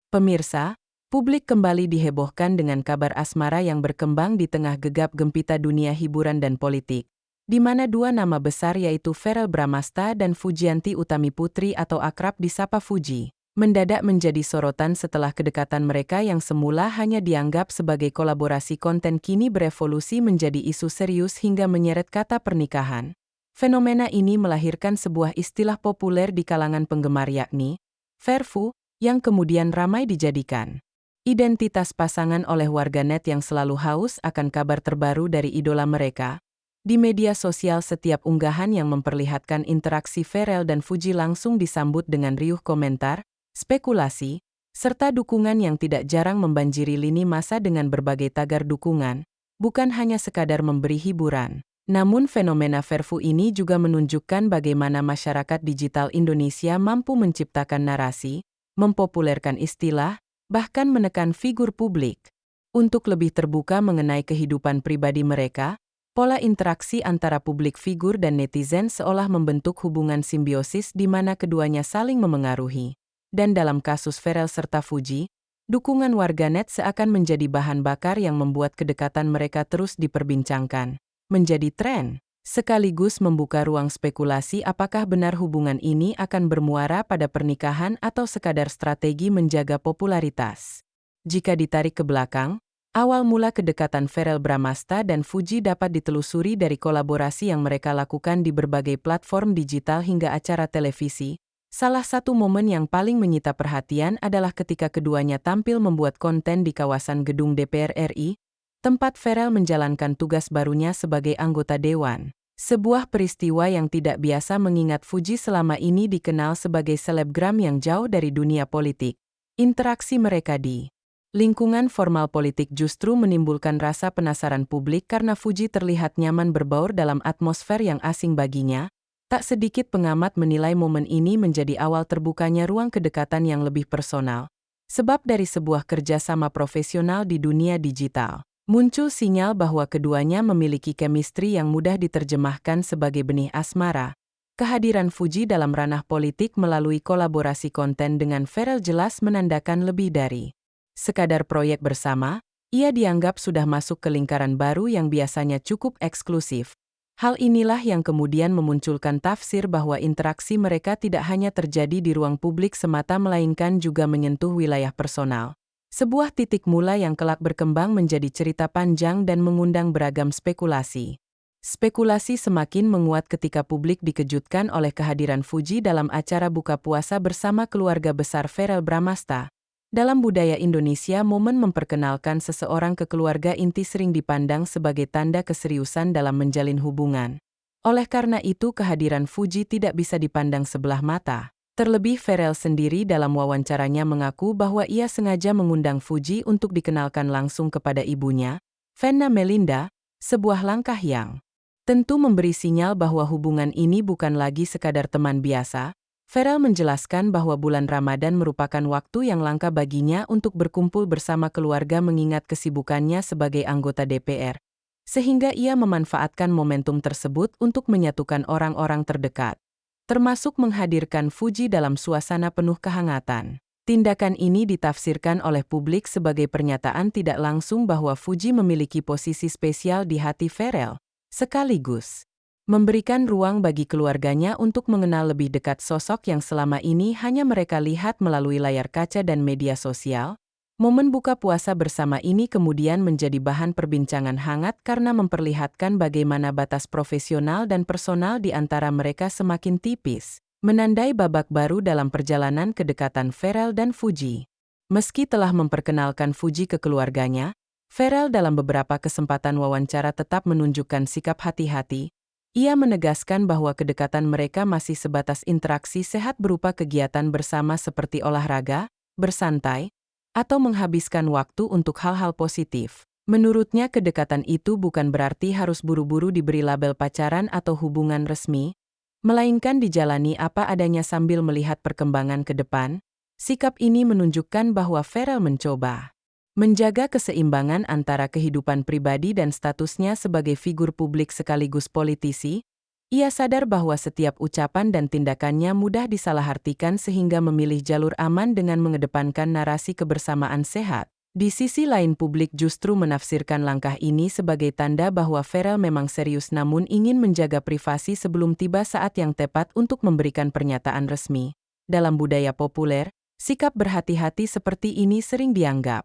Pemirsa, publik kembali dihebohkan dengan kabar asmara yang berkembang di tengah gegap gempita dunia hiburan dan politik, di mana dua nama besar yaitu Verrell Bramasta dan Fujianti Utami Putri atau akrab disapa Fuji, mendadak menjadi sorotan setelah kedekatan mereka yang semula hanya dianggap sebagai kolaborasi konten kini berevolusi menjadi isu serius hingga menyeret kata pernikahan. Fenomena ini melahirkan sebuah istilah populer di kalangan penggemar yakni Verfu, yang kemudian ramai dijadikan identitas pasangan oleh warganet yang selalu haus akan kabar terbaru dari idola mereka. Di media sosial setiap unggahan yang memperlihatkan interaksi Verrell dan Fuji langsung disambut dengan riuh komentar, spekulasi, serta dukungan yang tidak jarang membanjiri lini masa dengan berbagai tagar dukungan, bukan hanya sekadar memberi hiburan. Namun fenomena Verfu ini juga menunjukkan bagaimana masyarakat digital Indonesia mampu menciptakan narasi, mempopulerkan istilah, bahkan menekan figur publik. Untuk lebih terbuka mengenai kehidupan pribadi mereka, pola interaksi antara publik figur dan netizen seolah membentuk hubungan simbiosis di mana keduanya saling memengaruhi. Dan dalam kasus Verrell serta Fuji, dukungan warganet seakan menjadi bahan bakar yang membuat kedekatan mereka terus diperbincangkan, menjadi tren, sekaligus membuka ruang spekulasi apakah benar hubungan ini akan bermuara pada pernikahan atau sekadar strategi menjaga popularitas. Jika ditarik ke belakang, awal mula kedekatan Verrell Bramasta dan Fuji dapat ditelusuri dari kolaborasi yang mereka lakukan di berbagai platform digital hingga acara televisi. Salah satu momen yang paling menyita perhatian adalah ketika keduanya tampil membuat konten di kawasan gedung DPR RI, tempat Verrell menjalankan tugas barunya sebagai anggota dewan. Sebuah peristiwa yang tidak biasa mengingat Fuji selama ini dikenal sebagai selebgram yang jauh dari dunia politik. Interaksi mereka di lingkungan formal politik justru menimbulkan rasa penasaran publik karena Fuji terlihat nyaman berbaur dalam atmosfer yang asing baginya. Tak sedikit pengamat menilai momen ini menjadi awal terbukanya ruang kedekatan yang lebih personal. Sebab dari sebuah kerjasama profesional di dunia digital, muncul sinyal bahwa keduanya memiliki chemistry yang mudah diterjemahkan sebagai benih asmara. Kehadiran Fuji dalam ranah politik melalui kolaborasi konten dengan Verrell jelas menandakan lebih dari sekadar proyek bersama, ia dianggap sudah masuk ke lingkaran baru yang biasanya cukup eksklusif. Hal inilah yang kemudian memunculkan tafsir bahwa interaksi mereka tidak hanya terjadi di ruang publik semata melainkan juga menyentuh wilayah personal. Sebuah titik mula yang kelak berkembang menjadi cerita panjang dan mengundang beragam spekulasi. Spekulasi semakin menguat ketika publik dikejutkan oleh kehadiran Fuji dalam acara buka puasa bersama keluarga besar Verrell Bramasta. Dalam budaya Indonesia, momen memperkenalkan seseorang ke keluarga inti sering dipandang sebagai tanda keseriusan dalam menjalin hubungan. Oleh karena itu, kehadiran Fuji tidak bisa dipandang sebelah mata. Terlebih Verrell sendiri dalam wawancaranya mengaku bahwa ia sengaja mengundang Fuji untuk dikenalkan langsung kepada ibunya, Venna Melinda, sebuah langkah yang tentu memberi sinyal bahwa hubungan ini bukan lagi sekadar teman biasa. Verrell menjelaskan bahwa bulan Ramadan merupakan waktu yang langka baginya untuk berkumpul bersama keluarga mengingat kesibukannya sebagai anggota DPR, sehingga ia memanfaatkan momentum tersebut untuk menyatukan orang-orang terdekat, termasuk menghadirkan Fuji dalam suasana penuh kehangatan. Tindakan ini ditafsirkan oleh publik sebagai pernyataan tidak langsung bahwa Fuji memiliki posisi spesial di hati Verrell, sekaligus memberikan ruang bagi keluarganya untuk mengenal lebih dekat sosok yang selama ini hanya mereka lihat melalui layar kaca dan media sosial. Momen buka puasa bersama ini kemudian menjadi bahan perbincangan hangat karena memperlihatkan bagaimana batas profesional dan personal di antara mereka semakin tipis, menandai babak baru dalam perjalanan kedekatan Verrell dan Fuji. Meski telah memperkenalkan Fuji ke keluarganya, Verrell dalam beberapa kesempatan wawancara tetap menunjukkan sikap hati-hati. Ia menegaskan bahwa kedekatan mereka masih sebatas interaksi sehat berupa kegiatan bersama seperti olahraga, bersantai, atau menghabiskan waktu untuk hal-hal positif. Menurutnya kedekatan itu bukan berarti harus buru-buru diberi label pacaran atau hubungan resmi, melainkan dijalani apa adanya sambil melihat perkembangan ke depan. Sikap ini menunjukkan bahwa Verrell mencoba menjaga keseimbangan antara kehidupan pribadi dan statusnya sebagai figur publik sekaligus politisi. Ia sadar bahwa setiap ucapan dan tindakannya mudah disalahartikan sehingga memilih jalur aman dengan mengedepankan narasi kebersamaan sehat. Di sisi lain, publik justru menafsirkan langkah ini sebagai tanda bahwa Pharrell memang serius namun ingin menjaga privasi sebelum tiba saat yang tepat untuk memberikan pernyataan resmi. Dalam budaya populer, sikap berhati-hati seperti ini sering dianggap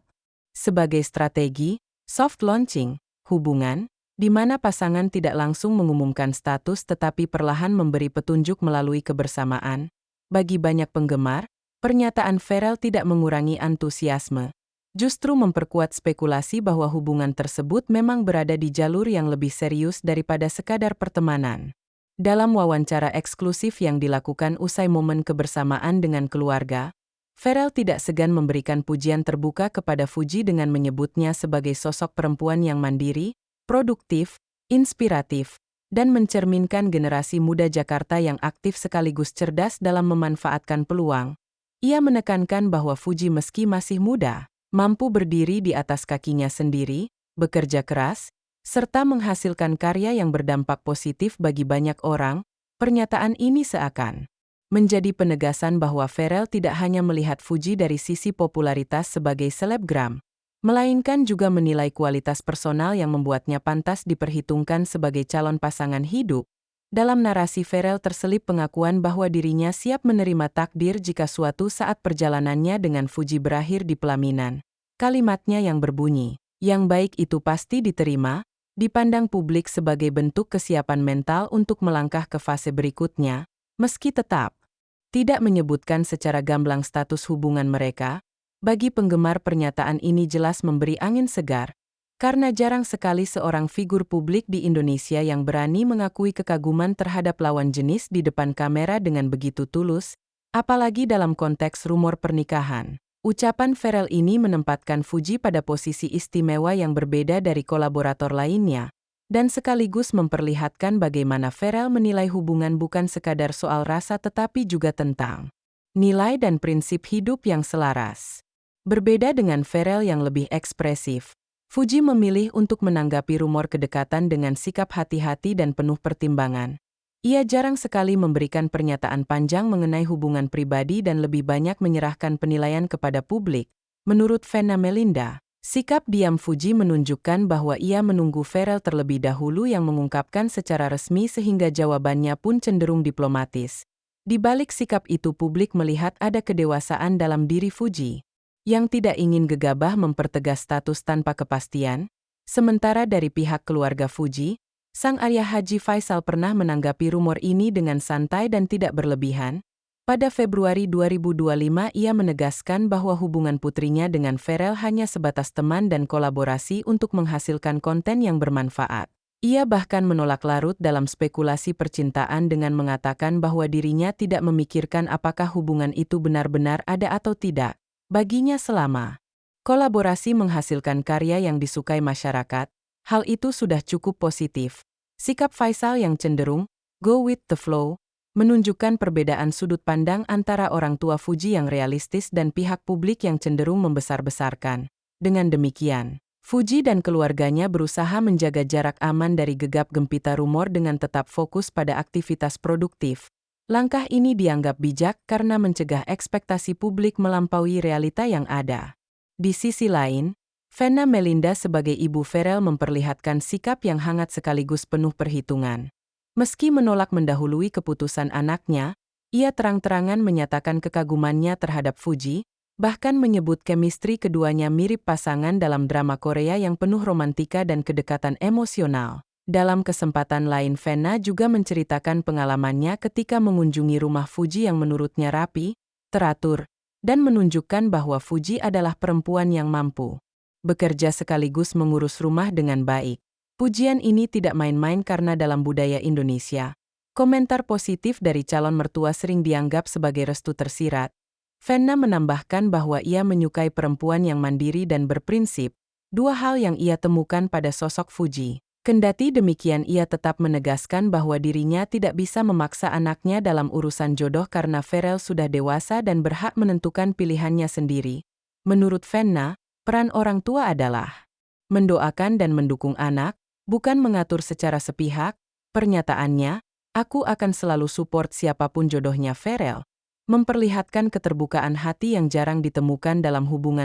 sebagai strategi soft launching hubungan, di mana pasangan tidak langsung mengumumkan status tetapi perlahan memberi petunjuk melalui kebersamaan. Bagi banyak penggemar, pernyataan Pharrell tidak mengurangi antusiasme, justru memperkuat spekulasi bahwa hubungan tersebut memang berada di jalur yang lebih serius daripada sekadar pertemanan. Dalam wawancara eksklusif yang dilakukan usai momen kebersamaan dengan keluarga, Pharrell tidak segan memberikan pujian terbuka kepada Fuji dengan menyebutnya sebagai sosok perempuan yang mandiri, produktif, inspiratif, dan mencerminkan generasi muda Jakarta yang aktif sekaligus cerdas dalam memanfaatkan peluang. Ia menekankan bahwa Fuji meski masih muda, mampu berdiri di atas kakinya sendiri, bekerja keras, serta menghasilkan karya yang berdampak positif bagi banyak orang. Pernyataan ini seakan menjadi penegasan bahwa Pharrell tidak hanya melihat Fuji dari sisi popularitas sebagai selebgram, melainkan juga menilai kualitas personal yang membuatnya pantas diperhitungkan sebagai calon pasangan hidup. Dalam narasi Pharrell terselip pengakuan bahwa dirinya siap menerima takdir jika suatu saat perjalanannya dengan Fuji berakhir di pelaminan. Kalimatnya yang berbunyi, "Yang baik itu pasti diterima," dipandang publik sebagai bentuk kesiapan mental untuk melangkah ke fase berikutnya, meski tetap tidak menyebutkan secara gamblang status hubungan mereka. Bagi penggemar, pernyataan ini jelas memberi angin segar, karena jarang sekali seorang figur publik di Indonesia yang berani mengakui kekaguman terhadap lawan jenis di depan kamera dengan begitu tulus, apalagi dalam konteks rumor pernikahan. Ucapan Pharrell ini menempatkan Fuji pada posisi istimewa yang berbeda dari kolaborator lainnya, dan sekaligus memperlihatkan bagaimana Pharrell menilai hubungan bukan sekadar soal rasa tetapi juga tentang nilai dan prinsip hidup yang selaras. Berbeda dengan Pharrell yang lebih ekspresif, Fuji memilih untuk menanggapi rumor kedekatan dengan sikap hati-hati dan penuh pertimbangan. Ia jarang sekali memberikan pernyataan panjang mengenai hubungan pribadi dan lebih banyak menyerahkan penilaian kepada publik. Menurut Venna Melinda, sikap diam Fuji menunjukkan bahwa ia menunggu Pharrell terlebih dahulu yang mengungkapkan secara resmi sehingga jawabannya pun cenderung diplomatis. Di balik sikap itu, publik melihat ada kedewasaan dalam diri Fuji, yang tidak ingin gegabah mempertegas status tanpa kepastian. Sementara dari pihak keluarga Fuji, sang ayah Haji Faisal pernah menanggapi rumor ini dengan santai dan tidak berlebihan. Pada Februari 2025 ia menegaskan bahwa hubungan putrinya dengan Pharrell hanya sebatas teman dan kolaborasi untuk menghasilkan konten yang bermanfaat. Ia bahkan menolak larut dalam spekulasi percintaan dengan mengatakan bahwa dirinya tidak memikirkan apakah hubungan itu benar-benar ada atau tidak. Baginya selama kolaborasi menghasilkan karya yang disukai masyarakat, hal itu sudah cukup positif. Sikap Faisal yang cenderung go with the flow menunjukkan perbedaan sudut pandang antara orang tua Fuji yang realistis dan pihak publik yang cenderung membesar-besarkan. Dengan demikian, Fuji dan keluarganya berusaha menjaga jarak aman dari gegap gempita rumor dengan tetap fokus pada aktivitas produktif. Langkah ini dianggap bijak karena mencegah ekspektasi publik melampaui realita yang ada. Di sisi lain, Venna Melinda sebagai ibu Pharrell memperlihatkan sikap yang hangat sekaligus penuh perhitungan. Meski menolak mendahului keputusan anaknya, ia terang-terangan menyatakan kekagumannya terhadap Fuji, bahkan menyebut chemistry keduanya mirip pasangan dalam drama Korea yang penuh romantika dan kedekatan emosional. Dalam kesempatan lain, Venna juga menceritakan pengalamannya ketika mengunjungi rumah Fuji yang menurutnya rapi, teratur, dan menunjukkan bahwa Fuji adalah perempuan yang mampu bekerja sekaligus mengurus rumah dengan baik. Pujian ini tidak main-main karena dalam budaya Indonesia, komentar positif dari calon mertua sering dianggap sebagai restu tersirat. Venna menambahkan bahwa ia menyukai perempuan yang mandiri dan berprinsip, dua hal yang ia temukan pada sosok Fuji. Kendati demikian, ia tetap menegaskan bahwa dirinya tidak bisa memaksa anaknya dalam urusan jodoh karena Pharrell sudah dewasa dan berhak menentukan pilihannya sendiri. Menurut Venna, peran orang tua adalah mendoakan dan mendukung anak, bukan mengatur secara sepihak. Pernyataannya Aku akan selalu support siapapun jodohnya Ferel. Memperlihatkan keterbukaan hati yang jarang ditemukan dalam hubungan